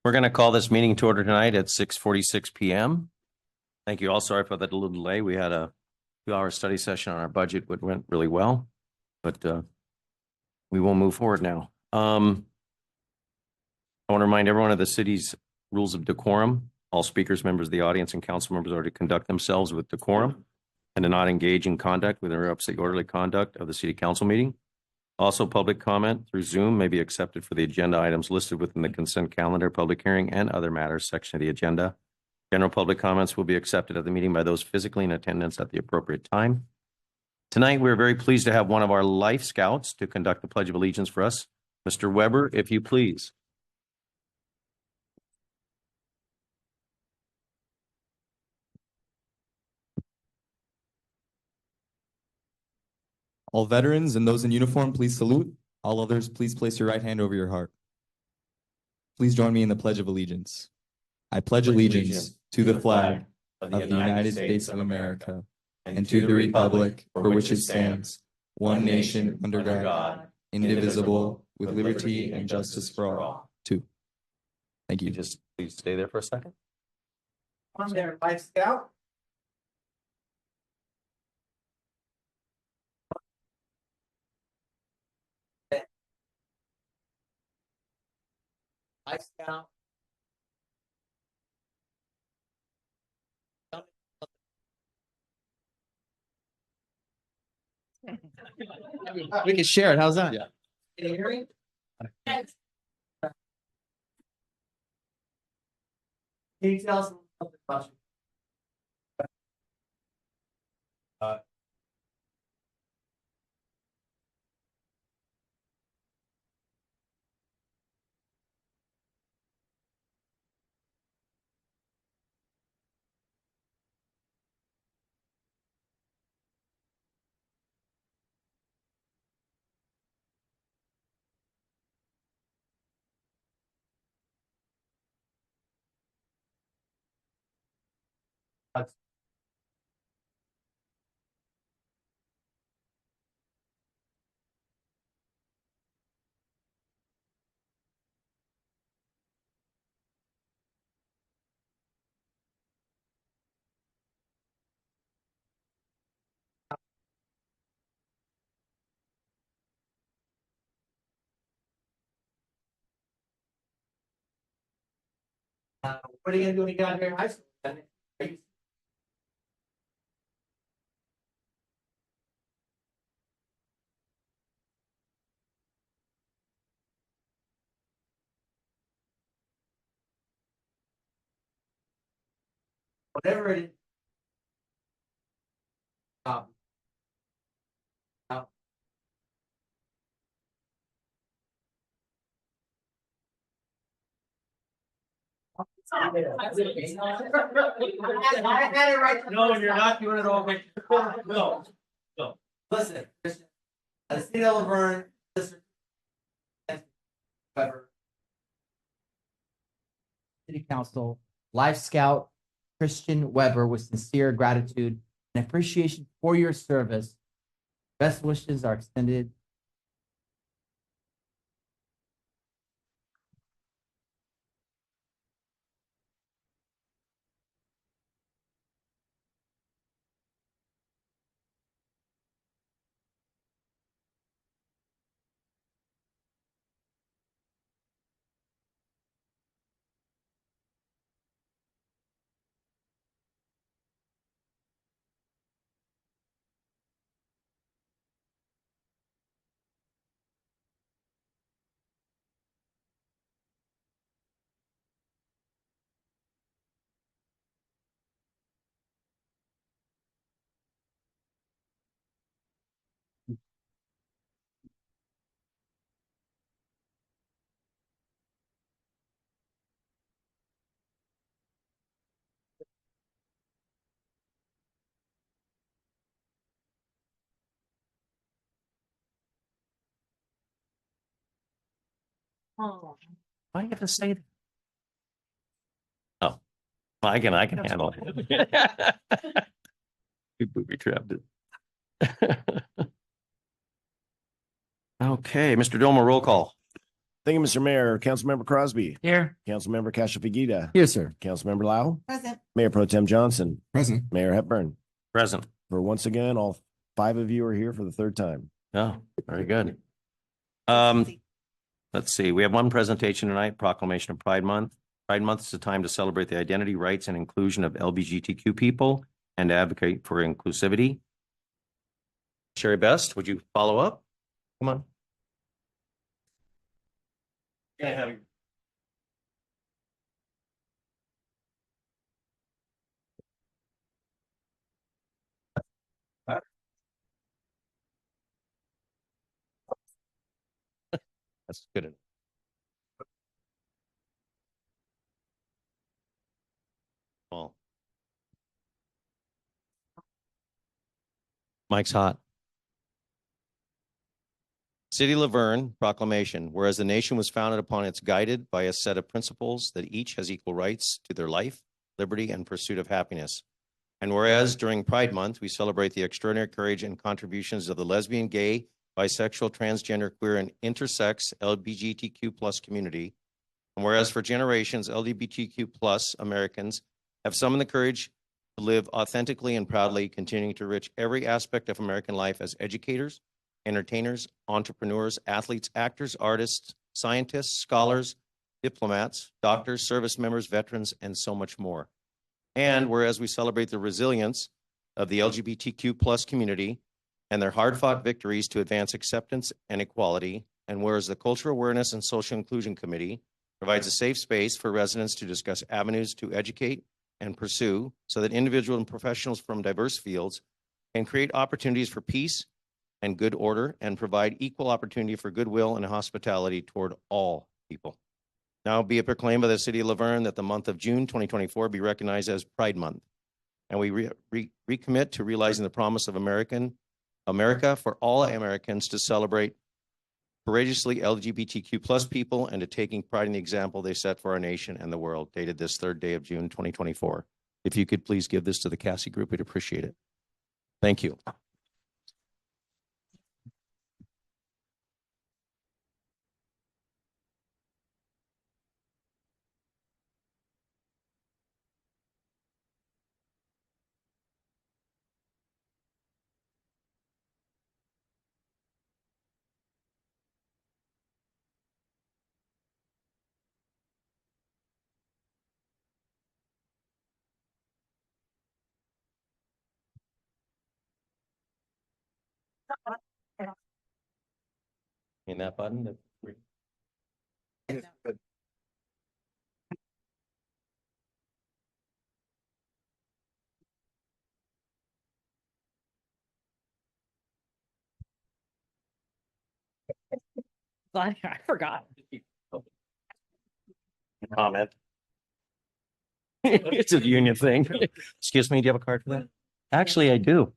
We're going to call this meeting to order tonight at 6:46 p.m. Thank you all. Sorry for that little delay. We had a 2-hour study session on our budget, which went really well, but we will move forward now. I want to remind everyone of the city's rules of decorum. All speakers, members of the audience, and council members are to conduct themselves with decorum and to not engage in conduct that interrupts the orderly conduct of the city council meeting. Also, public comment through Zoom may be accepted for the agenda items listed within the consent calendar, public hearing, and other matters section of the agenda. General public comments will be accepted at the meeting by those physically in attendance at the appropriate time. Tonight, we're very pleased to have one of our Life Scouts to conduct the Pledge of Allegiance for us. Mr. Weber, if you please. All veterans and those in uniform, please salute. All others, please place your right hand over your heart. Please join me in the Pledge of Allegiance. I pledge allegiance to the flag of the United States of America and to the republic for which it stands, one nation under God, indivisible, with liberty and justice for all. Thank you. Just please stay there for a second. On there, Life Scout. Life Scout. We can share it. How's that? Yeah. Can you hear me? Can you tell us something about you? What are you gonna do when you get out here in high school? Are you- Whatever it is. Um, I had it right. No, you're not doing it all. No. Listen, the city of Verne, listen. City Council, Life Scout, Christian Weber, with sincere gratitude and appreciation for your service. Best wishes are extended. Why do you have to say that? Oh, I can handle it. We booby trapped it. Okay, Mr. Domer, roll call. Thank you, Mr. Mayor. Councilmember Crosby. Here. Councilmember Kashafigita. Here, sir. Councilmember Lau. Present. Mayor Pro Tem Johnson. Present. Mayor Hepburn. Present. For once again, all 5 of you are here for the 3rd time. Oh, very good. Let's see. We have one presentation tonight, proclamation of Pride Month. Pride Month is a time to celebrate the identity, rights, and inclusion of LGBTQ people and advocate for inclusivity. Sherry Best, would you follow up? Come on. Yeah, have you- That's good. Well, Mike's hot. City of Laverne proclamation, whereas the nation was founded upon its guided by a set of principles that each has equal rights to their life, liberty, and pursuit of happiness. And whereas during Pride Month, we celebrate the extraordinary courage and contributions of the lesbian, gay, bisexual, transgender, queer, and intersex LGBTQ plus community. And whereas for generations, LGBTQ plus Americans have summoned the courage to live authentically and proudly, continuing to enrich every aspect of American life as educators, entertainers, entrepreneurs, athletes, actors, artists, scientists, scholars, diplomats, doctors, service members, veterans, and so much more. And whereas we celebrate the resilience of the LGBTQ plus community and their hard-fought victories to advance acceptance and equality, and whereas the Cultural Awareness and Social Inclusion Committee provides a safe space for residents to discuss avenues to educate and pursue so that individuals and professionals from diverse fields can create opportunities for peace and good order and provide equal opportunity for goodwill and hospitality toward all people. Now be it proclaimed by the City of Laverne that the month of June 2024 be recognized as Pride Month. And we recommit to realizing the promise of America for all Americans to celebrate courageously LGBTQ plus people and to taking pride in the example they set for our nation and the world, dated this 3rd day of June 2024. If you could please give this to the Cassie Group, we'd appreciate it. Thank you. In that button, I forgot. comment. It's a union thing. Excuse me, do you have a card for that? Actually, I do.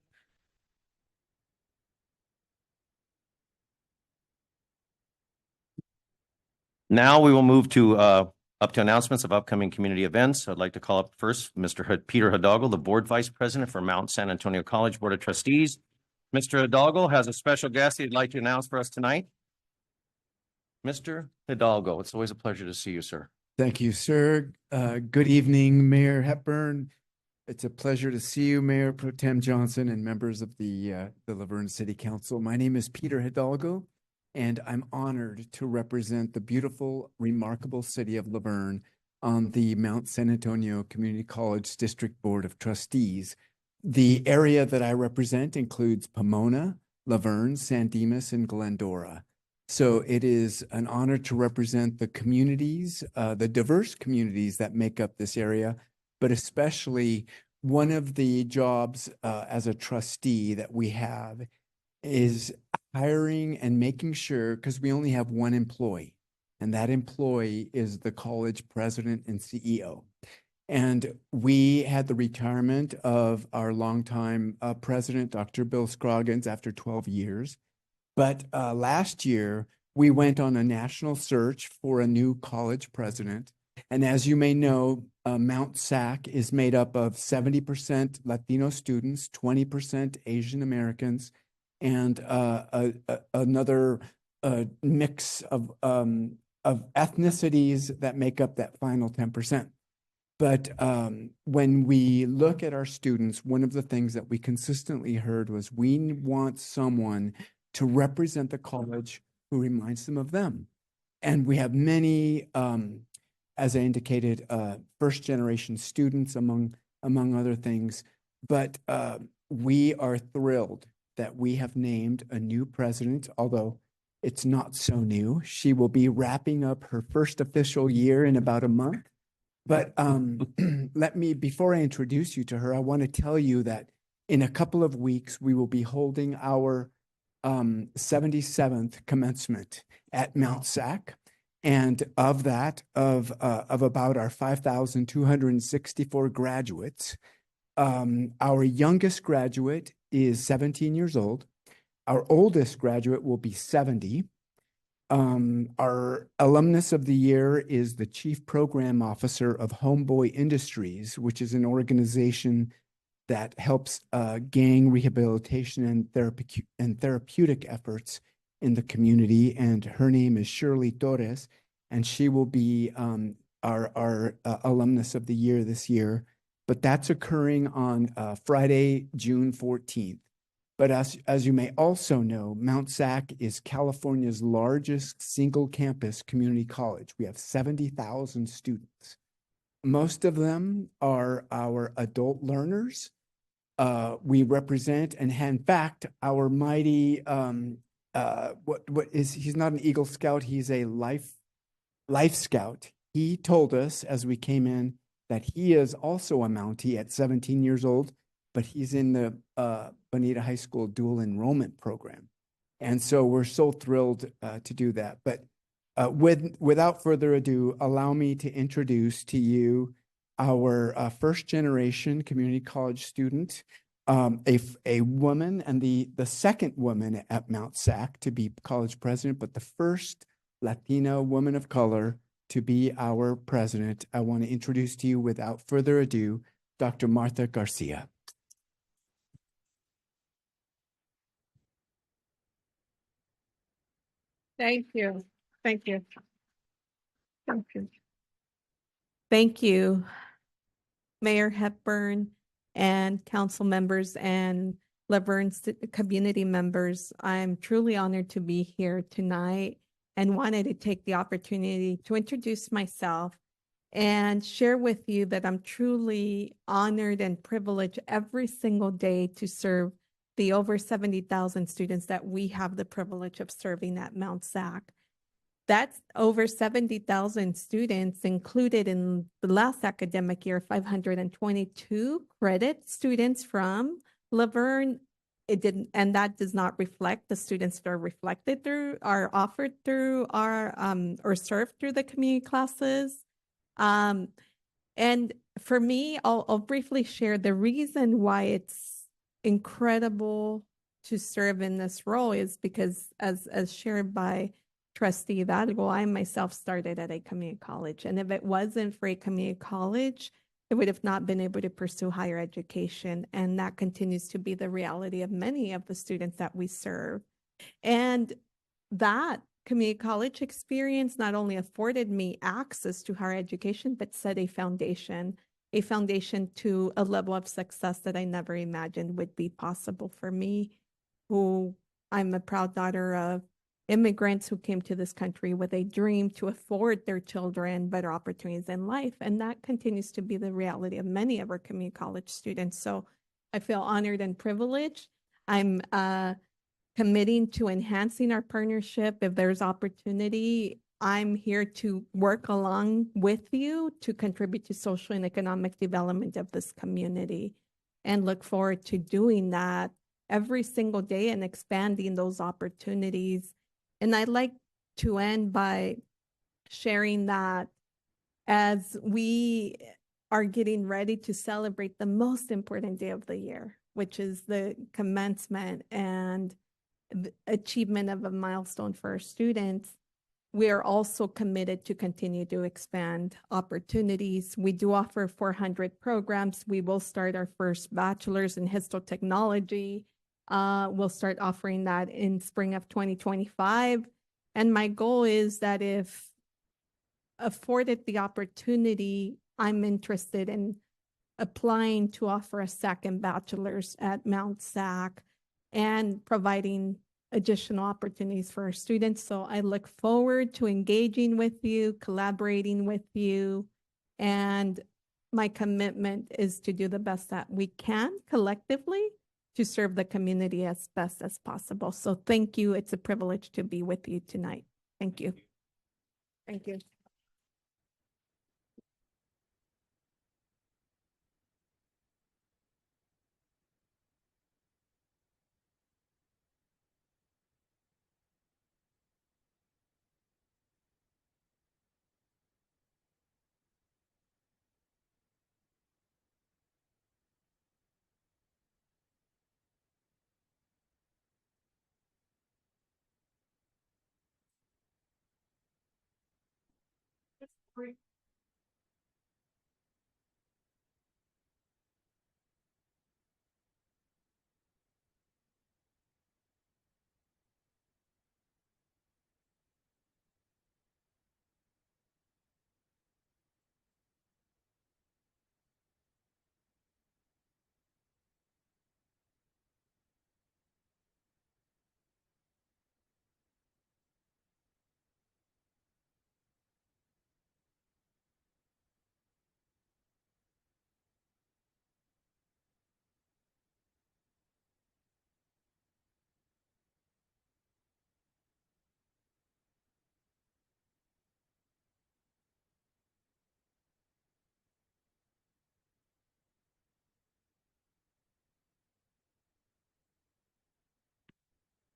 Now we will move to up to announcements of upcoming community events. I'd like to call up first Mr. Peter Hidalgo, the Board Vice President for Mount San Antonio College Board of Trustees. Mr. Hidalgo has a special guest he'd like to announce for us tonight. Mr. Hidalgo, it's always a pleasure to see you, sir. Thank you, sir. Good evening, Mayor Hepburn. It's a pleasure to see you, Mayor Pro Tem Johnson, and members of the Laverne City Council. My name is Peter Hidalgo, and I'm honored to represent the beautiful, remarkable city of Laverne on the Mount San Antonio Community College District Board of Trustees. The area that I represent includes Pomona, Laverne, San Dimas, and Glendora. So it is an honor to represent the communities, the diverse communities that make up this area, but especially one of the jobs as a trustee that we have is hiring and making sure, because we only have one employee, and that employee is the college president and CEO. And we had the retirement of our longtime president, Dr. Bill Scroggins, after 12 years. But last year, we went on a national search for a new college president. And as you may know, Mount SAC is made up of 70% Latino students, 20% Asian Americans, and another mix of ethnicities that make up that final 10%. But when we look at our students, one of the things that we consistently heard was we want someone to represent the college who reminds them of them. And we have many, as I indicated, first generation students among other things. But we are thrilled that we have named a new president, although it's not so new. She will be wrapping up her first official year in about a month. But before I introduce you to her, I want to tell you that in a couple of weeks, we will be holding our 77th commencement at Mount SAC. And of that, of about our 5,264 graduates, our youngest graduate is 17 years old. Our oldest graduate will be 70. Our alumnus of the year is the chief program officer of Homeboy Industries, which is an organization that helps gang rehabilitation and therapeutic efforts in the community. And her name is Shirley Torres, and she will be our alumnus of the year this year. But that's occurring on Friday, June 14th. But as you may also know, Mount SAC is California's largest single campus community college. We have 70,000 students. Most of them are our adult learners. We represent, and in fact, our mighty, he's not an Eagle Scout, he's a life scout. He told us as we came in that he is also a Mountie at 17 years old, but he's in the Bonita High School dual enrollment program. And so we're so thrilled to do that. But without further ado, allow me to introduce to you our first generation community college student, a woman, and the second woman at Mount SAC to be college president, but the first Latina woman of color to be our president. I want to introduce to you, without further ado, Dr. Martha Garcia. Thank you. Thank you. Thank you. Thank you, Mayor Hepburn and council members and Laverne community members. I'm truly honored to be here tonight and wanted to take the opportunity to introduce myself and share with you that I'm truly honored and privileged every single day to serve the over 70,000 students that we have the privilege of serving at Mount SAC. That's over 70,000 students included in the last academic year, 522 credit students from Laverne. It didn't, and that does not reflect the students that are reflected through, are offered through our, or served through the community classes. And for me, I'll briefly share the reason why it's incredible to serve in this role is because as shared by Trustee Hidalgo, I myself started at a community college. And if it wasn't for a community college, I would have not been able to pursue higher education. And that continues to be the reality of many of the students that we serve. And that community college experience not only afforded me access to higher education, but set a foundation to a level of success that I never imagined would be possible for me, who I'm a proud daughter of immigrants who came to this country with a dream to afford their children better opportunities in life. And that continues to be the reality of many of our community college students. So I feel honored and privileged. I'm committing to enhancing our partnership. If there's opportunity, I'm here to work along with you to contribute to social and economic development of this community, and look forward to doing that every single day and expanding those opportunities. And I'd like to end by sharing that as we are getting ready to celebrate the most important day of the year, which is the commencement and the achievement of a milestone for our students, we are also committed to continue to expand opportunities. We do offer 400 programs. We will start our first bachelor's in histotechnology. We'll start offering that in spring of 2025. And my goal is that if afforded the opportunity, I'm interested in applying to offer a second bachelor's at Mount SAC and providing additional opportunities for our students. So I look forward to engaging with you, collaborating with you, and my commitment is to do the best that we can collectively to serve the community as best as possible. So thank you. It's a privilege to be with you tonight. Thank you. Thank you.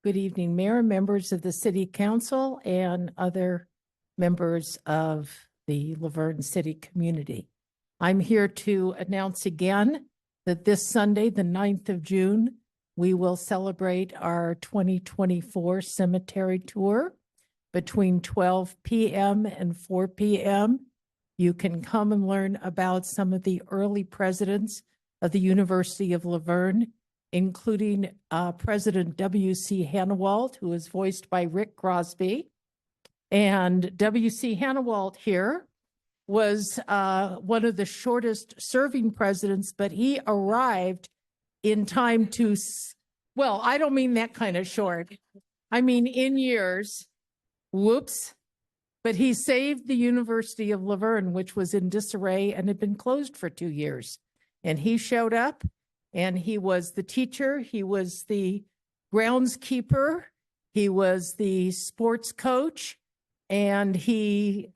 Good evening, Mayor, members of the City Council, and other members of the Laverne City community. I'm here to announce again that this Sunday, the 9th of June, we will celebrate our 2024 cemetery tour between 12 p.m. and 4 p.m. You can come and learn about some of the early presidents of the University of Laverne, including President W.C. Hannawalt, who is voiced by Rick Crosby. And W.C. Hannawalt here was one of the shortest serving presidents, but he arrived in time to, well, I don't mean that kind of short. I mean in years, whoops. But he saved the University of Laverne, which was in disarray and had been closed for 2 years. And he showed up. And he was the teacher, he was the groundskeeper, he was the sports coach, and he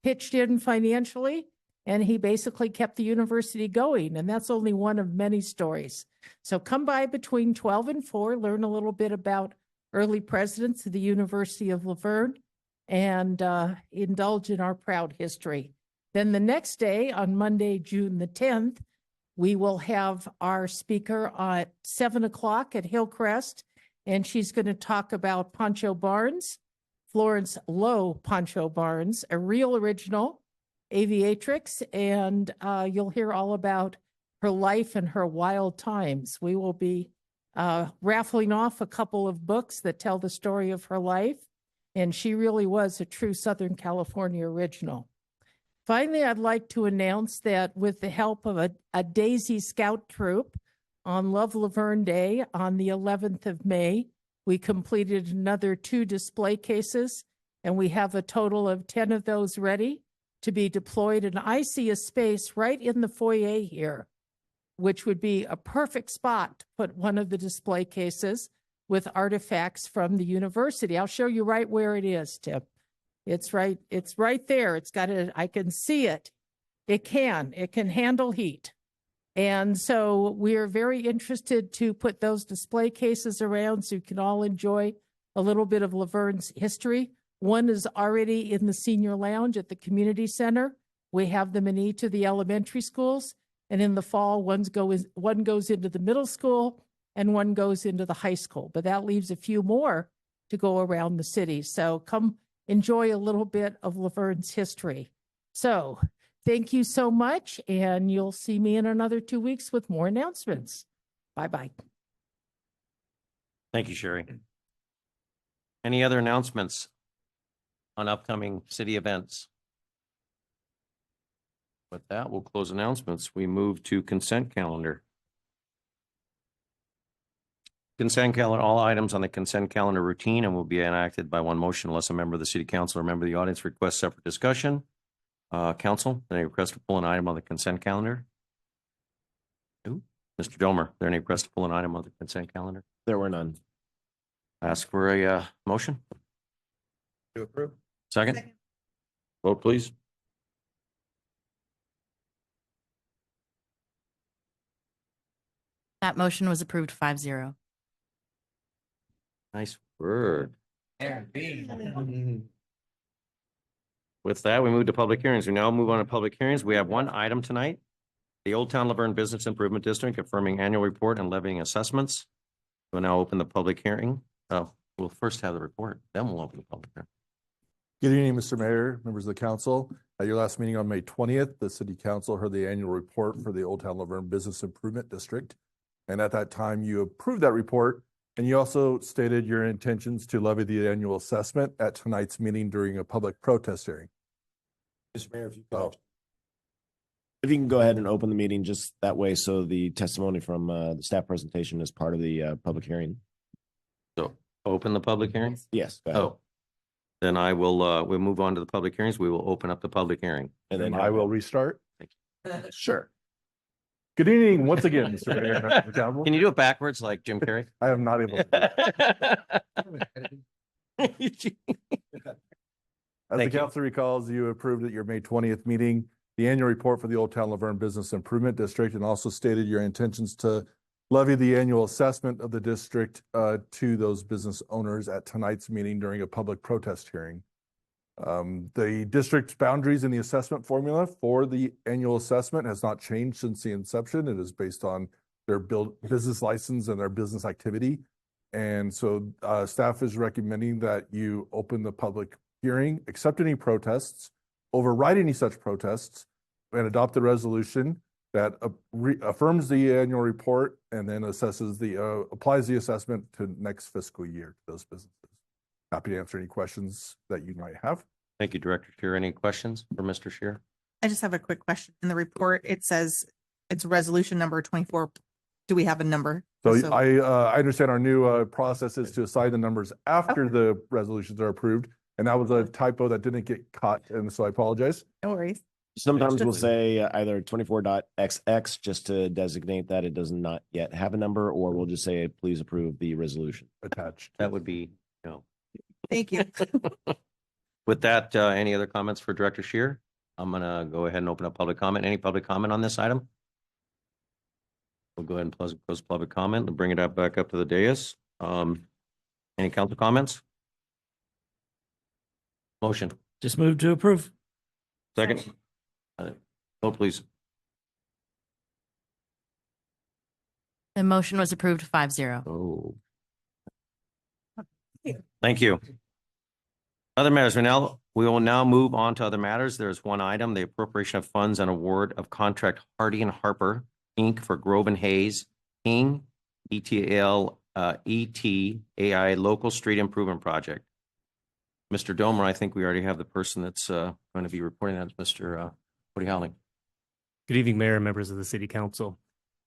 pitched in financially, and he basically kept the university going. And that's only one of many stories. So come by between 12 and 4, learn a little bit about early presidents of the University of Laverne, and indulge in our proud history. Then the next day, on Monday, June the 10th, we will have our speaker at 7 o'clock at Hillcrest, and she's going to talk about Pancho Barnes, Florence Lowe Pancho Barnes, a real original aviatrix, and you'll hear all about her life and her wild times. We will be raffling off a couple of books that tell the story of her life, and she really was a true Southern California original. Finally, I'd like to announce that with the help of a Daisy Scout troop on Love Laverne Day on the 11th of May, we completed another 2 display cases, and we have a total of 10 of those ready to be deployed. And I see a space right in the foyer here, which would be a perfect spot to put one of the display cases with artifacts from the university. I'll show you right where it is, Tim. It's right there. It's got it. I can see it. It can handle heat. And so we are very interested to put those display cases around so you can all enjoy a little bit of Laverne's history. One is already in the senior lounge at the community center. We have them in each of the elementary schools. And in the fall, one goes into the middle school and one goes into the high school. But that leaves a few more to go around the city. So come enjoy a little bit of Laverne's history. So thank you so much, and you'll see me in another 2 weeks with more announcements. Bye-bye. Thank you, Sherry. Any other announcements on upcoming city events? With that, we'll close announcements. We move to consent calendar. Consent calendar, all items on the consent calendar routine and will be enacted by one motion unless a member of the city council or member of the audience requests separate discussion. Council, any request to pull an item on the consent calendar? No. Mr. Domer, there any request to pull an item on the consent calendar? There were none. Ask for a motion. To approve. Second? Vote, please. That motion was approved 5-0. Nice word. Aaron B. With that, we move to public hearings. We now move on to public hearings. We have one item tonight. The Old Town Laverne Business Improvement District confirming annual report and levying assessments. We'll now open the public hearing. Oh, we'll first have the report, then we'll open the public hearing. Good evening, Mr. Mayor, members of the council. At your last meeting on May 20th, the city council heard the annual report for the Old Town Laverne Business Improvement District. And at that time, you approved that report. And you also stated your intentions to levy the annual assessment at tonight's meeting during a public protest hearing. Mr. Mayor, if you can go ahead and open the meeting just that way, so the testimony from the staff presentation is part of the public hearing. So open the public hearing? Yes. Go ahead. Oh, then I will, we'll move on to the public hearings. We will open up the public hearing. And then I will restart. Sure. Good evening, once again, Mr. Mayor, members of the council. Can you do it backwards like Jim Carrey? I am not able to. As the Thank you. council recalls, you approved at your May 20th meeting the annual report for the Old Town Laverne Business Improvement District and also stated your intentions to levy the annual assessment of the district to those business owners at tonight's meeting during a public protest hearing. The district's boundaries in the assessment formula for the annual assessment has not changed since the inception. It is based on their business license and their business activity. And so staff is recommending that you open the public hearing, accept any protests, override any such protests, and adopt the resolution that affirms the annual report and then assesses applies the assessment to next fiscal year to those businesses. Happy to answer any questions that you might have. Thank you, Director Shear. Any questions for Mr. Shear? I just have a quick question. In the report, it says it's resolution number 24. Do we have a number? So I understand our new process is to assign the numbers after the resolutions are approved. And that was a typo that didn't get caught. And so I apologize. No worries. Sometimes we'll say either 24.xx just to designate that it does not yet have a number, or we'll just say, please approve the resolution. Attached. That would be, no. Thank you. With that, any other comments for Director Shear? I'm gonna go ahead and open up public comment. Any public comment on this item? We'll go ahead and close public comment and bring it back up to the dais. Any council comments? Motion. Just move to approve. Second. Vote, please. The motion was approved 5-0. Oh. Thank you. Other matters, we will now move on to other matters. There's one item, the appropriation of funds and award of contract Hardy and Harper, Inc. for Grove and Hayes, King, ETAI Local Street Improvement Project. Mr. Domer, I think we already have the person that's going to be reporting that, Mr. Woody Howling. Good evening, Mayor and members of the City Council.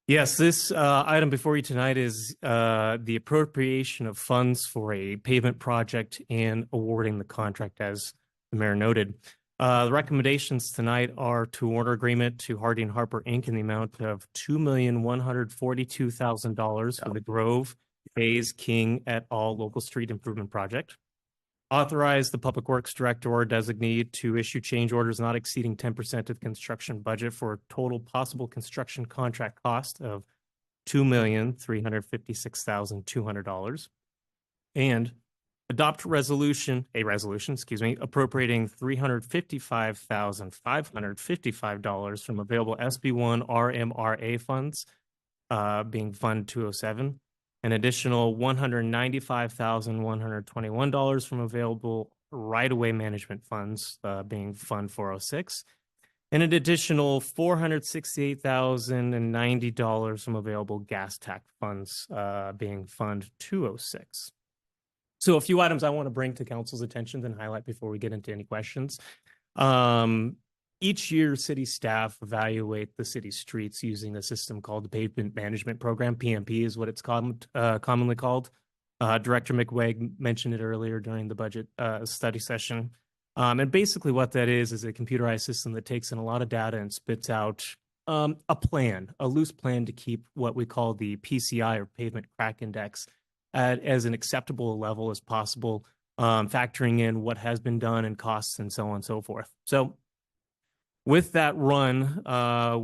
Yes, this item before you tonight is the appropriation of funds for a pavement project and awarding the contract, as the Mayor noted. The recommendations tonight are to order agreement to Hardy and Harper, Inc. in the amount of $2,142,000 for the Grove, Hayes, King et al. Local Street Improvement Project. Authorize the Public Works Director or designee to issue change orders not exceeding 10% of the construction budget for a total possible construction contract cost of $2,356,200. And adopt a resolution, appropriating $355,555 from available SB1 RMRA funds, being Fund 207. An additional $195,121 from available right-of-way management funds, being Fund 406, and an additional $468,090 from available gas tax funds, being Fund 206. So a few items I want to bring to council's attention and highlight before we get into any questions. each year, city staff evaluate the city streets using a system called the Pavement Management Program. PMP is what it's commonly called. Director McWeg mentioned it earlier during the budget study session. And basically what that is a computerized system that takes in a lot of data and spits out a loose plan to keep what we call the PCI or pavement crack index at as an acceptable level as possible, factoring in what has been done and costs and so on and so forth. So with that run,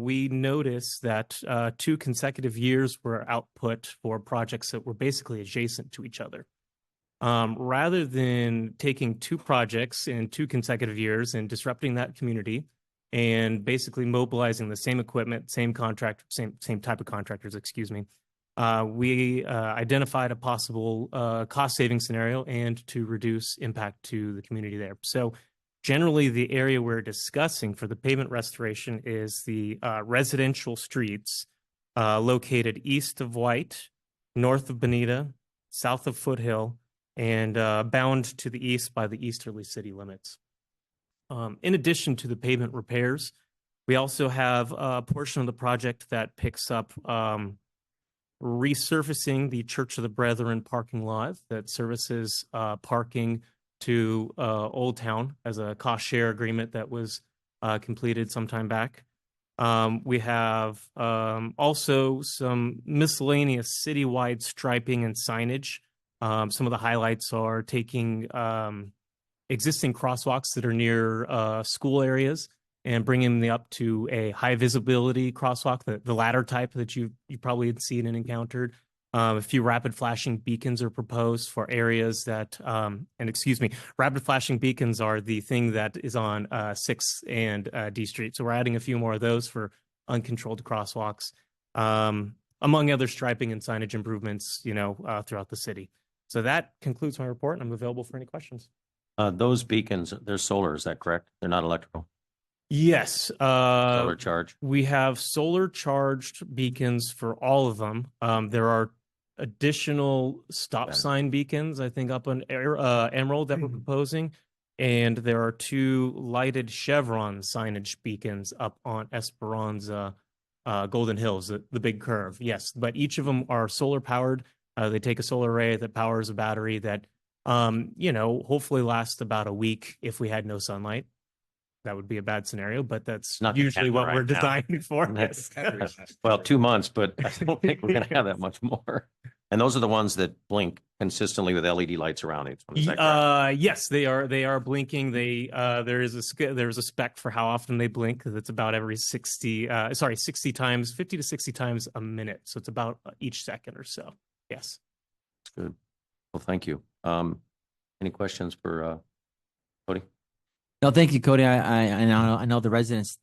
we noticed that 2 consecutive years were output for projects that were basically adjacent to each other. Rather than taking 2 projects in 2 consecutive years and disrupting that community and basically mobilizing the same equipment, same contract, same type of contractors, excuse me, we identified a possible cost-saving scenario and to reduce impact to the community there. So generally, the area we're discussing for the pavement restoration is the residential streets located east of White, north of Bonita, south of Foothill, and bound to the east by the easterly city limits. In addition to the pavement repairs, we also have a portion of the project that picks up resurfacing the Church of the Brethren parking lot that services parking to Old Town as a cost share agreement that was completed some time back. We have also some miscellaneous citywide striping and signage. Some of the highlights are taking existing crosswalks that are near school areas and bringing them up to a high visibility crosswalk, the ladder type that you probably had seen and encountered. A few rapid flashing beacons are proposed for areas that, rapid flashing beacons are the thing that is on 6th and D Street. So we're adding a few more of those for uncontrolled crosswalks, among other striping and signage improvements, throughout the city. So that concludes my report, and I'm available for any questions. Those beacons, they're solar, is that correct? They're not electrical? Yes. Solar charge? We have solar charged beacons for all of them. There are additional stop sign beacons, I think, up on Emerald that we're proposing. And there are 2 lighted chevron signage beacons up on Esperanza, Golden Hills, the big curve. Yes, but each of them are solar powered. They take a solar array that powers a battery that, hopefully lasts about a week if we had no sunlight. That would be a bad scenario, but that's Not usually what right we're now. designing for. Yes. Well, 2 months, but I don't think we're going to have that much more. And those are the ones that blink consistently with LED lights around it. Is that correct? Yes, they are blinking. There's a spec for how often they blink, because it's about every 60 times, 50 to 60 times a minute. So it's about each second or so. Yes. That's good. Well, thank you. Any questions for Cody? No, thank you, Cody. I know the residents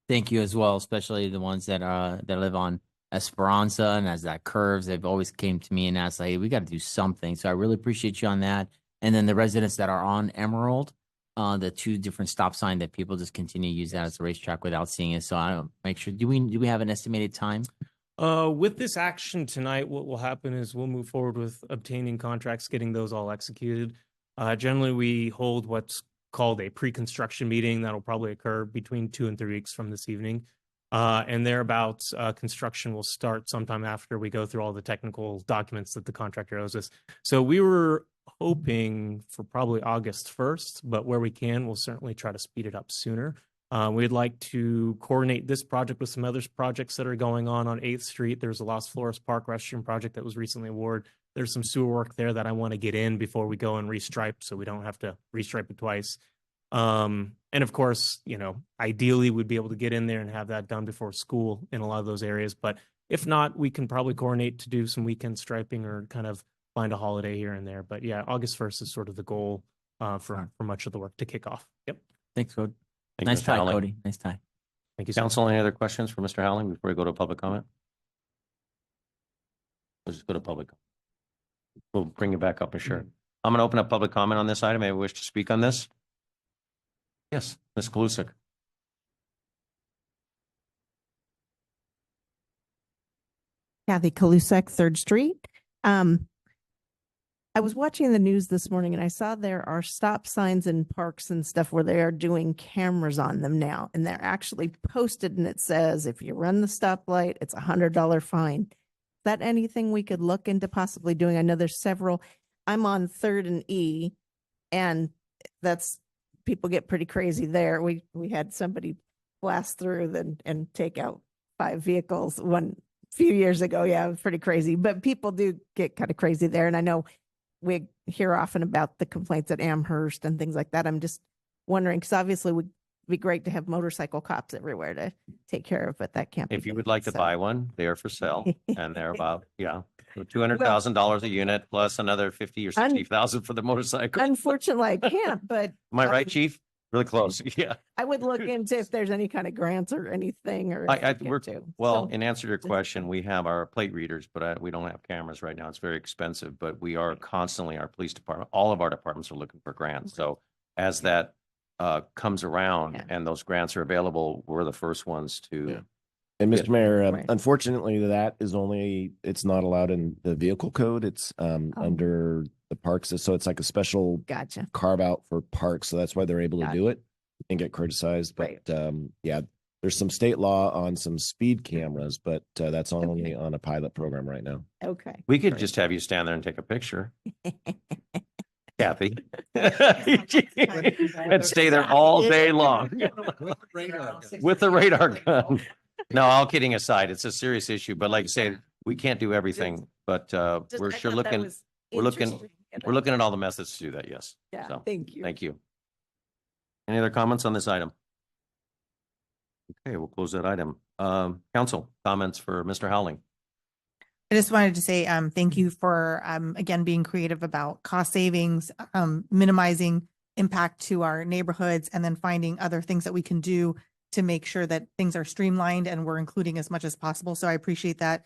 thank you as well, especially the ones that live on Esperanza, and as that curves, they've always came to me and asked, like, hey, we got to do something. So I really appreciate you on that. And then the residents that are on Emerald, the 2 different stop sign that people just continue to use that as a racetrack without seeing it. So I don't make sure. Do we have an estimated time? With this action tonight, what will happen is we'll move forward with obtaining contracts, getting those all executed. Generally, we hold what's called a pre-construction meeting that'll probably occur between 2 and 3 weeks from this evening. And thereabouts, construction will start sometime after we go through all the technical documents that the contractor owes us. So we were hoping for probably August 1st, but where we can, we'll certainly try to speed it up sooner. We'd like to coordinate this project with some other projects that are going on 8th Street. There's a Los Flores Park restroom project that was recently awarded. There's some sewer work there that I want to get in before we go and restripe, so we don't have to restripe it twice. And of course, ideally we'd be able to get in there and have that done before school in a lot of those areas. But if not, we can probably coordinate to do some weekend striping or kind of find a holiday here and there. But yeah, August 1st is sort of the goal for much of the work to kick off. Yep. Thanks, Cody. Thank you, Nice Mr. tie, Howling. Cody. Nice tie. Thank you, sir. Council, any other questions for Mr. Howling before we go to public comment? Let's just go to public. We'll bring you back up, sure. I'm going to open up public comment on this item. Anyone wish to speak on this? Yes, Ms. Kalusik. Kathy Kalusek, 3rd Street. I was watching the news this morning and I saw there are stop signs in parks and stuff where they are doing cameras on them now. And they're actually posted and it says, if you run the stoplight, it's $100 fine. Is that anything we could look into possibly doing? I know there's several. I'm on 3rd and E, and that's, people get pretty crazy there. We had somebody blast through and take out 5 vehicles one few years ago. Yeah, it was pretty crazy. But people do get kind of crazy there. And I know we hear often about the complaints at Amherst and things like that. I'm just wondering, because obviously it would be great to have motorcycle cops everywhere to take care of, but that can't be. If you would done, like to so. buy one, they are for sale and they're about, $200,000 a unit plus another 50 or 60,000 for the motorcycle. Unfortunately, I can't, but Am I right, chief? Really close. Yeah. I would look into if there's any kind of grants or anything or. Well, in answer to your question, we have our plate readers, but we don't have cameras right now. It's very expensive, but we are constantly, our police department, all of our departments are looking for grants. So as that comes around and those grants are available, we're the first ones to. And Mr. Mayor, Right. unfortunately, that is it's not allowed in the vehicle code. It's under the parks. So it's like a special Gotcha. carve out for parks. So that's why they're able to do it and get criticized. But Right. there's some state law on some speed cameras, but that's only on a pilot program right now. Okay. We could just have you stand there and take a picture, Kathy. And stay there all day long with the radar gun. No, all kidding aside, it's a serious issue, but like I say, we can't do everything, but we're sure looking, we're looking at all the methods to do that. Yes. Yeah, So, thank you. thank you. Any other comments on this item? Okay, we'll close that item. Council comments for Mr. Howling. I just wanted to say, thank you for, again, being creative about cost savings, minimizing impact to our neighborhoods, and then finding other things that we can do to make sure that things are streamlined and we're including as much as possible. So I appreciate that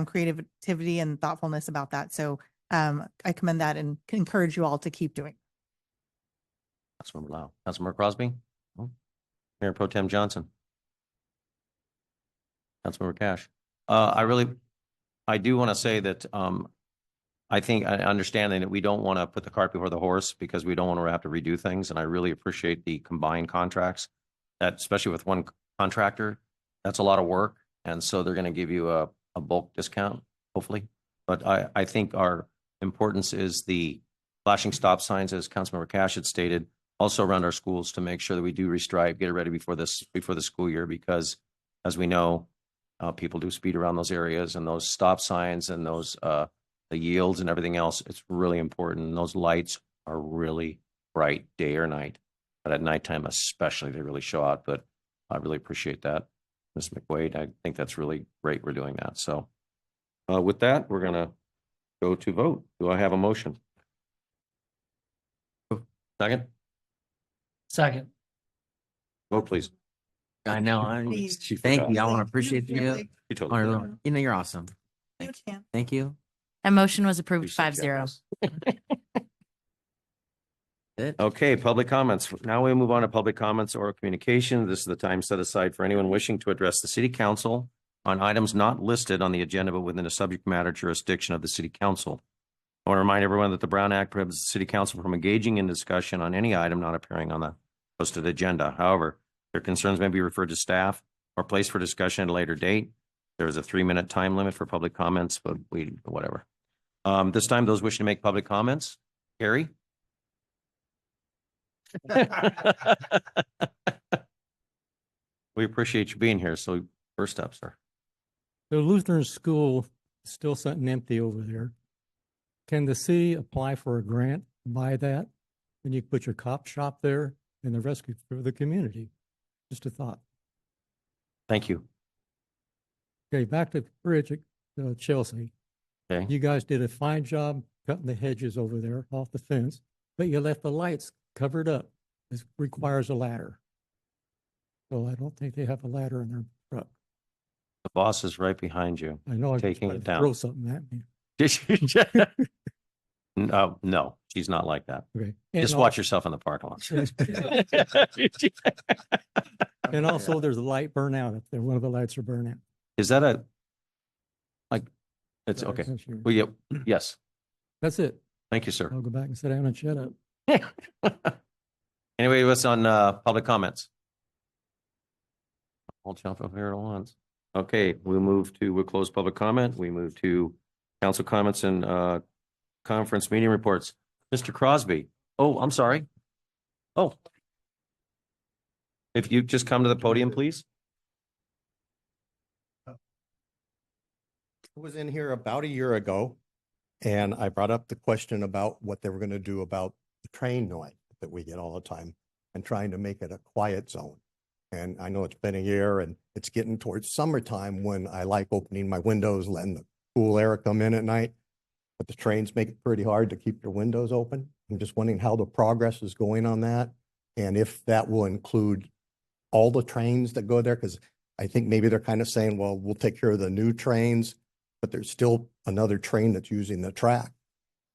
creativity and thoughtfulness about that. So I commend that and encourage you all to keep doing. Councilmember Lau. Councilmember Crosby. Oh. Mayor Pro Tem Johnson. Councilmember Cash. I do want to say that I think I understand that we don't want to put the cart before the horse because we don't want to have to redo things. And I really appreciate the combined contracts, that especially with one contractor, that's a lot of work. And so they're going to give you a bulk discount, hopefully. But I think our importance is the flashing stop signs, as Councilmember Cash had stated, also around our schools to make sure that we do restripe, get it ready before the school year, because as we know, people do speed around those areas, and those stop signs and those the yields and everything else. It's really important. And those lights are really bright day or night, but at nighttime especially, they really show out. But I really appreciate that, Ms. McWade. I think that's really great we're doing that. So with that, we're gonna go to vote. Do I have a motion? Second? Second. Vote, please. I know. Thank you. I want to appreciate you. You totally did. You know, you're awesome. Thank you. That motion was approved Appreciate you, 5-0. Good. Okay, public comments. Now we move on to public comments or communication. This is the time set aside for anyone wishing to address the city council on items not listed on the agenda, but within the subject matter jurisdiction of the city council. I want to remind everyone that the Brown Act prohibits the city council from engaging in discussion on any item not appearing on the posted agenda. However, their concerns may be referred to staff or placed for discussion at a later date. There is a 3-minute time limit for public comments, but whatever. This time, those wishing to make public comments, Gary. We appreciate you being here. So first up, sir. The Lutheran school is still sitting empty over there. Can the city apply for a grant, buy that, and you put your cop shop there and the rescue for the community? Just a thought. Thank you. Okay, back to the bridge at Chelsea. Okay. You guys did a fine job cutting the hedges over there off the fence, but you left the lights covered up. This requires a ladder. So I don't think they have a ladder in their truck. The boss is right behind you. I know I'm taking trying it to down. throw something at me. No, she's not like that. Okay. Just And watch yourself in the parking lot. And also there's a light burnout up there. One of the lights are burnt out. Is that it's okay. That's your- Well, yeah, yes. That's it. Thank you, sir. I'll go back and sit down and shut up. Anybody with us on public comments? I'll jump up here at once. Okay, we'll close public comment. We move to council comments and conference meeting reports. Mr. Crosby. Oh, I'm sorry. Oh. If you just come to the podium, please. I was in here about a year ago and I brought up the question about what they were going to do about the train noise that we get all the time and trying to make it a quiet zone. And I know it's been a year and it's getting towards summertime when I like opening my windows, letting the cool air come in at night. But the trains make it pretty hard to keep your windows open. I'm just wondering how the progress is going on that. And if that will include all the trains that go there, because I think maybe they're kind of saying, well, we'll take care of the new trains, but there's still another train that's using the track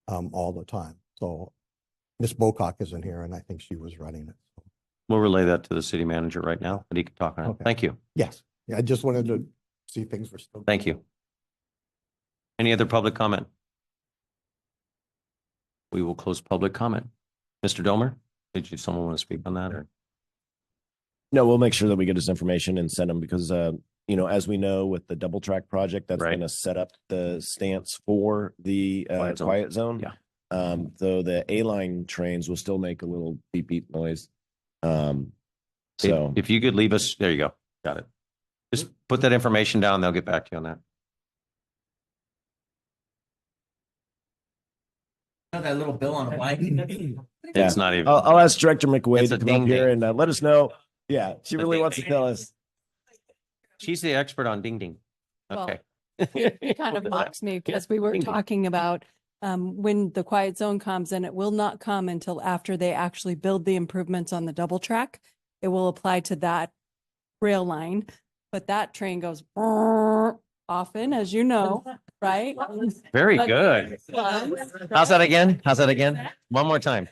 all the time. So Miss Bocock isn't here and I think she was running it. So. We'll relay that to the city manager right now, and he can talk on it. Okay. Thank you. Yes. Yeah, I just wanted to see things were still. Thank you. Any other public comment? We will close public comment. Mr. Domer, someone want to speak on that or? No, we'll make sure that we get this information and send them because, as we know with the double track project, that's Right. going to set up the stance for the quiet zone. Yeah. Though the A-line trains will still make a little beep beep noise. If you could leave us, there you go. Got it. Just put that information down. They'll get back to you on that. That little bill on a bike. It's not even. I'll ask Director McWade It's to a come ding up here ding. and let us know. Yeah, she A really ding wants to ding. tell us. She's the expert on ding ding. Well, Okay. It kind of mocks me because we were Ding ding. talking about when the quiet zone comes, and it will not come until after they actually build the improvements on the double track. It will apply to that rail line, but that train goes often, as you know, right? Very But- good. How's that again? How's that again? One more time.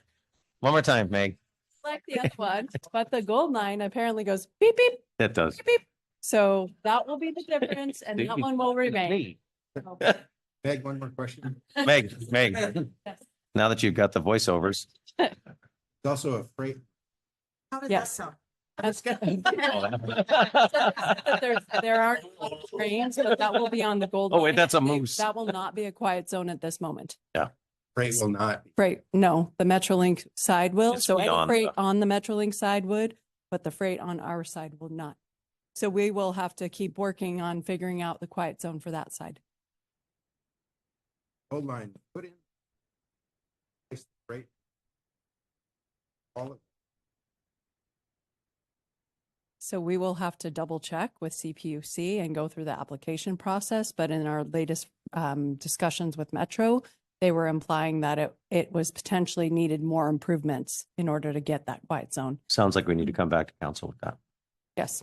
One more time, Meg. Like the other one, but the gold line apparently goes beep, beep, That does. beep, beep. So that will be the difference and that one will remain. Meg, one more question. Meg, Yes. now that you've got the voiceovers. It's also a freight. How does Yes. that sound? That's good. There aren't trains, but that will be on the gold. Oh, wait, line. that's a moose. That will not be a quiet zone at this moment. Freight will not. Freight, no, the Metrolink side will. It's So any beyond freight the- on the Metrolink side would, but the freight on our side will not. So we will have to keep working on figuring out the quiet zone for that side. Hold line, put in. Freight. All of. So we will have to double check with CPUC and go through the application process. But in our latest discussions with Metro, they were implying that it was potentially needed more improvements in order to get that quiet zone. Sounds like we need to come back to council with that. Yes.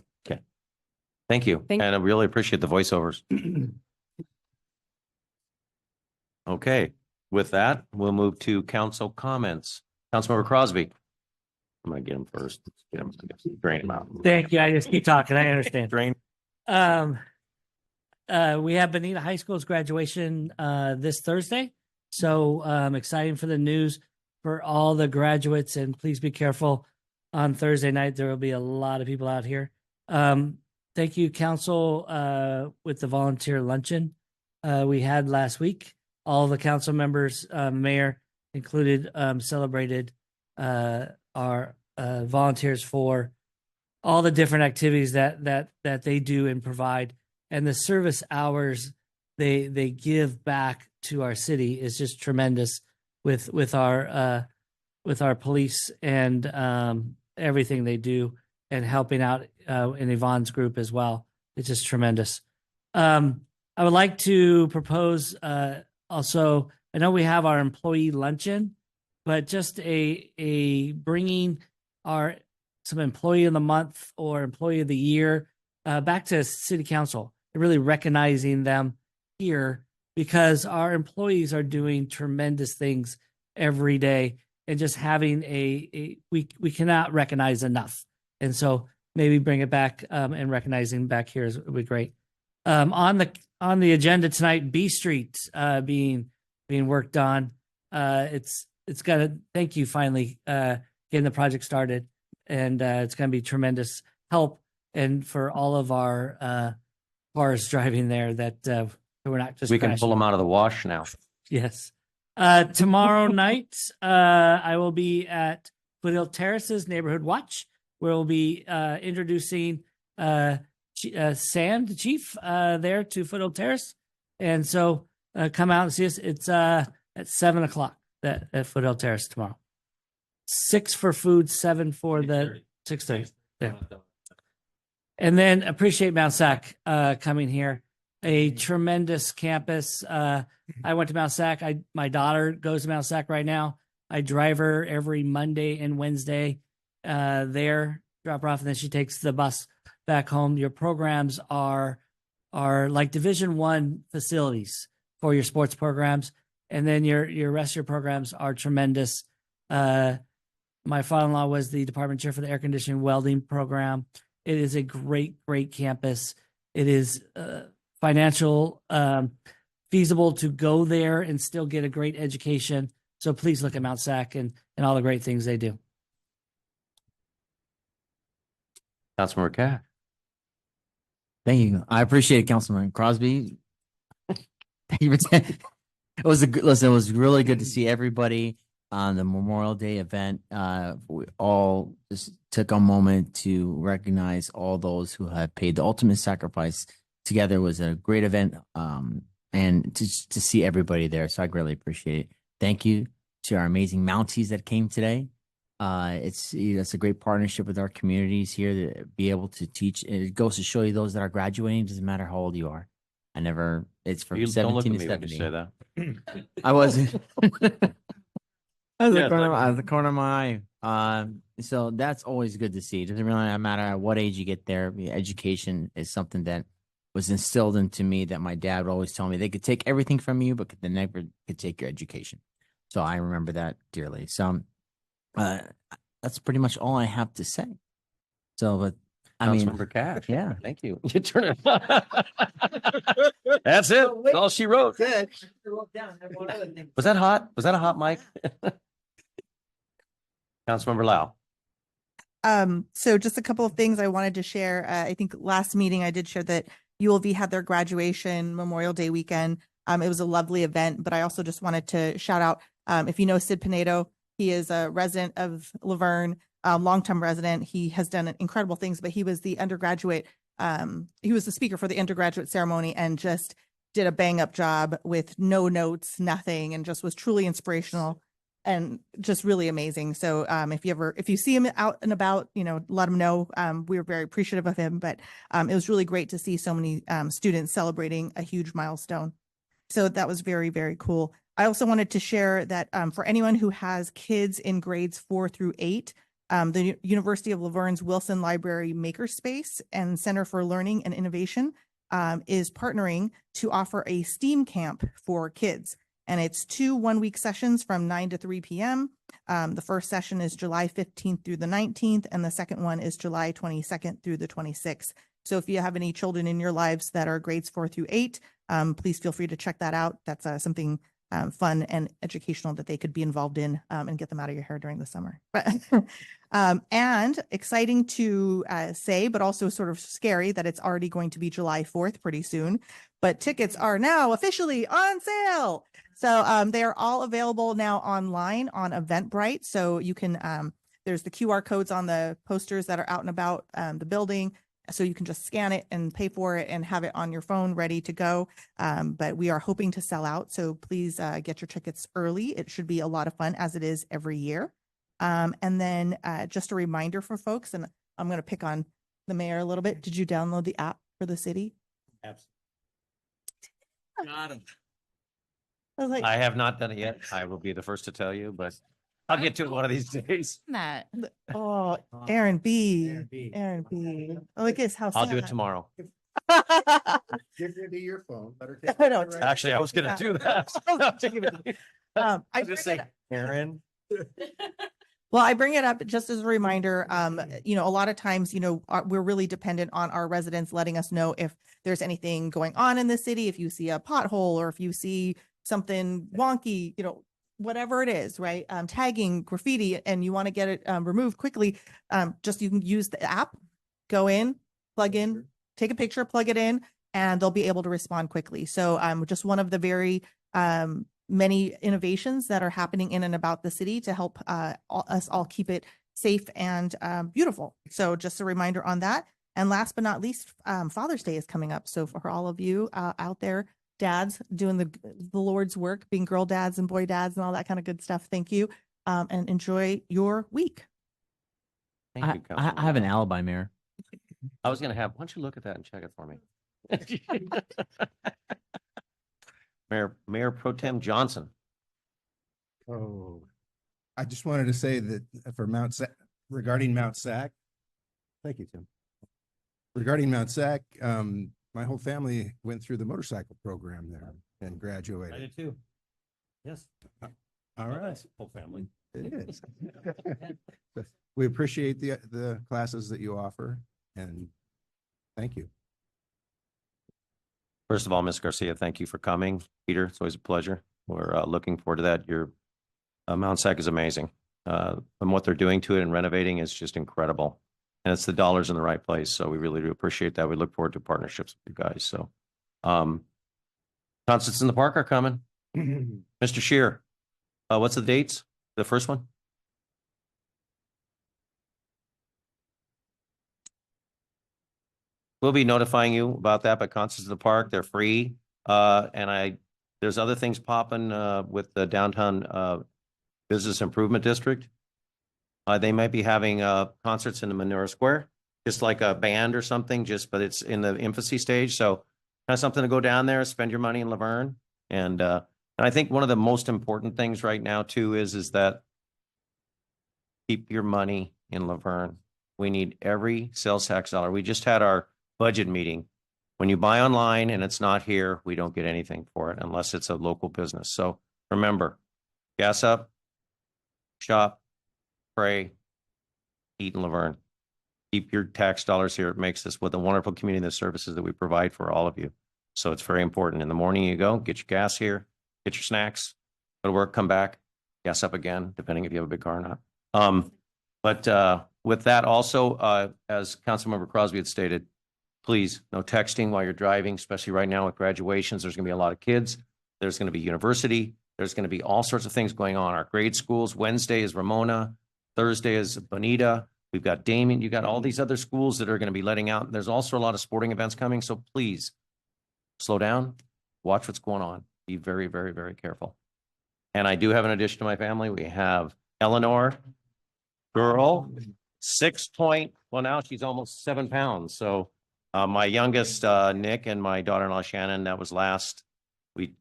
Thank you. Thank- And I really appreciate the voiceovers. Okay, with that, we'll move to council comments. Councilmember Crosby. I'm gonna get him first. Get him, drain him out. Thank you. I just keep talking. I understand. Drain. We have Benita High School's graduation this Thursday. So exciting for the news for all the graduates, and please be careful on Thursday night. There will be a lot of people out here. Thank you, council, with the volunteer luncheon we had last week. All the council members, mayor included, celebrated our volunteers for all the different activities that they do and provide, and the service hours they give back to our city is just tremendous with our police and everything they do, and helping out in Yvonne's group as well. It's just tremendous. I would like to propose also, I know we have our employee luncheon, but just a bringing some employee of the month or employee of the year back to city council and really recognizing them here, because our employees are doing tremendous things every day, and just having we cannot recognize enough. And so maybe bring it back and recognizing back here would be great. On the agenda tonight, B Street being worked on. it's gonna, thank you finally, getting the project started. And it's gonna be tremendous help and for all of our cars driving there that we're not just We can pull crashing. them out of the wash now. Yes. Tomorrow night, I will be at Foothill Terraces Neighborhood Watch, where we'll be introducing Sand Chief there to Foothill Terrace. And so come out and see us. It's at 7:00 at Foothill Terrace tomorrow. 6 for food, 7 for the 6:30. Yeah. And then appreciate Mount Sac coming here. A tremendous campus. I went to Mount Sac. My daughter goes to Mount Sac right now. I drive her every Monday and Wednesday there, drop her off, and then she takes the bus back home. Your programs are like Division I facilities for your sports programs, and then your rest of your programs are tremendous. My father-in-law was the department chair for the air conditioning welding program. It is a great campus. It is financial feasible to go there and still get a great education. So please look at Mount Sac and all the great things they do. Councilmember Cash. Thank you. I appreciate it, Councilman Crosby. Thank you for it was listen, it was really good to see everybody on the Memorial Day event. We all just took a moment to recognize all those who have paid the ultimate sacrifice. Together it was a great event, and to see everybody there. So I greatly appreciate it. Thank you to our amazing Mounties that came today. It's a great partnership with our communities here to be able to teach. It goes to show you those that are graduating, doesn't matter how old you are. It's from You don't look 17 at to me when you 70. say that. I wasn't. As Yeah, the corner of my eye. So that's always good to see. It doesn't really matter at what age you get there. Education is something that was instilled into me that my dad would always tell me they could take everything from you, but they never could take your education. So I remember that dearly. So that's pretty much all I have to say. So, but I mean, Councilmember Cash. yeah. Thank you. You turn it. That's it. That's all she wrote. Was that hot? Was that a hot mic? Councilmember Lau. So just a couple of things I wanted to share. I think last meeting I did share that ULV had their graduation Memorial Day weekend. It was a lovely event, but I also just wanted to shout out, if you know Sid Pinedo, he is a resident of Laverne, longtime resident. He has done incredible things, but he was the undergraduate. He was the speaker for the undergraduate ceremony and just did a bang up job with no notes, nothing, and just was truly inspirational and just really amazing. So if you see him out and about, let him know. We were very appreciative of him, but it was really great to see so many students celebrating a huge milestone. So that was very, very cool. I also wanted to share that for anyone who has kids in grades 4 through 8, the University of Laverne's Wilson Library Makerspace and Center for Learning and Innovation is partnering to offer a STEAM camp for kids. And it's 2 one-week sessions from 9 to 3 p.m. The first session is July 15th through the 19th, and the second one is July 22nd through the 26th. So if you have any children in your lives that are grades 4 through 8, please feel free to check that out. That's something fun and educational that they could be involved in and get them out of your hair during the summer. And exciting to say, but also sort of scary that it's already going to be July 4th pretty soon. But tickets are now officially on sale. So they are all available now online on Eventbrite. So you can, there's the QR codes on the posters that are out and about the building. So you can just scan it and pay for it and have it on your phone ready to go. But we are hoping to sell out. So please get your tickets early. It should be a lot of fun, as it is every year. And then just a reminder for folks, and I'm going to pick on the mayor a little bit. Did you download the app for the city? Absolutely. I was like, I have not done it yet. I will be the first to tell you, but I'll get to it one of these days. That. oh, Aaron B. Aaron B. Oh, look at his house. I'll do it tomorrow. Give it to your phone. Let her take I don't. Actually, I was going to do that. I just say, Aaron. Well, I bring it up just as a reminder. A lot of times, we're really dependent on our residents letting us know if there's anything going on in the city. If you see a pothole or if you see something wonky, whatever it is, right? Tagging, graffiti, and you want to get it removed quickly, just you can use the app, go in, plug in, take a picture, plug it in, and they'll be able to respond quickly. So just one of the very many innovations that are happening in and about the city to help us all keep it safe and beautiful. So just a reminder on that. And last but not least, Father's Day is coming up. So for all of you out there, dads doing the Lord's work, being girl dads and boy dads and all that kind of good stuff, thank you. And enjoy your week. Thank you, I have an Councilmember. alibi, Mayor. I was gonna have, why don't you look at that and check it for me? Mayor Pro Tem Johnson. Oh, I just wanted to say that for regarding Mount SAC. Thank you, Tim. Regarding Mount SAC, my whole family went through the motorcycle program there and graduated. I did too. Yes. All right. Whole family. It is. We appreciate the classes that you offer, and thank you. First of all, Ms. Garcia, thank you for coming. Peter, it's always a pleasure. We're looking forward to that. Your Mount SAC is amazing. And what they're doing to it and renovating is just incredible. And it's the dollars in the right place. So we really do appreciate that. We look forward to partnerships with you guys. So concerts in the park are coming. Mr. Shear, what's the dates? The first one? We'll be notifying you about that, but concerts in the park, they're free. There's other things popping with the downtown business improvement district. They might be having concerts in the Manura Square, just like a band or something, but it's in the infancy stage. So kind of something to go down there, spend your money in Laverne. And I think one of the most important things right now too is that keep your money in Laverne. We need every sales tax dollar. We just had our budget meeting. When you buy online and it's not here, we don't get anything for it unless it's a local business. So remember, gas up, shop, pray, eat in Laverne. Keep your tax dollars here. It makes this with a wonderful community, the services that we provide for all of you. So it's very important. In the morning you go, get your gas here, get your snacks, go to work, come back, gas up again, depending if you have a big car or not. But with that also, as Councilmember Crosby had stated, please, no texting while you're driving, especially right now with graduations. There's going to be a lot of kids. There's going to be university. There's going to be all sorts of things going on. Our grade schools, Wednesday is Ramona. Thursday is Bonita. We've got Damien. You got all these other schools that are going to be letting out. There's also a lot of sporting events coming. So please slow down, watch what's going on. Be very, very, very careful. And I do have an addition to my family. We have Eleanor, girl, well, now she's almost 7 pounds. So my youngest, Nick, and my daughter-in-law, Shannon, that was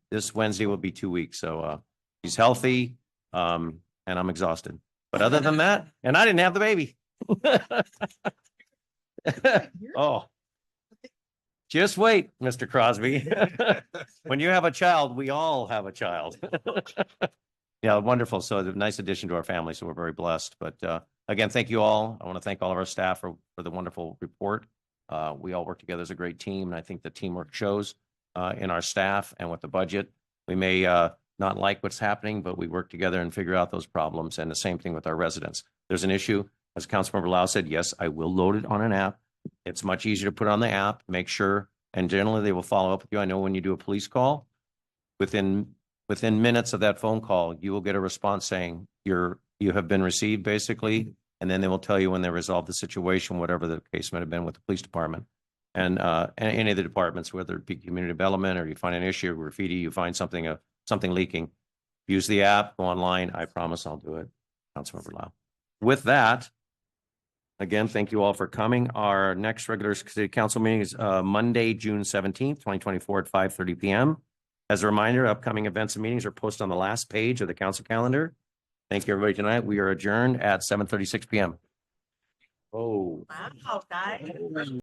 this Wednesday will be 2 weeks. So she's healthy, and I'm exhausted. But other than that, and I didn't have the baby. Oh, just wait, Mr. Crosby. When you have a child, we all have a child. Yeah, wonderful. So a nice addition to our family. So we're very blessed. But again, thank you all. I want to thank all of our staff for the wonderful report. We all work together as a great team. And I think the teamwork shows in our staff and with the budget. We may not like what's happening, but we work together and figure out those problems. And the same thing with our residents. There's an issue, as Councilmember Lau said, yes, I will load it on an app. It's much easier to put on the app, make sure, and generally they will follow up with you. I know when you do a police call, within minutes of that phone call, you will get a response saying you have been received, basically, and then they will tell you when they resolve the situation, whatever the case might have been with the police department. And any of the departments, whether it be community development or you find an issue, graffiti, you find something leaking, use the app, go online. I promise I'll do it. Councilmember Lau. With that, again, thank you all for coming. Our next regular city council meeting is Monday, June 17th, 2024 at 5:30 p.m. As a reminder, upcoming events and meetings are posted on the last page of the council calendar. Thank you, everybody, tonight. We are adjourned at 7:36 p.m. Oh. Wow, guys.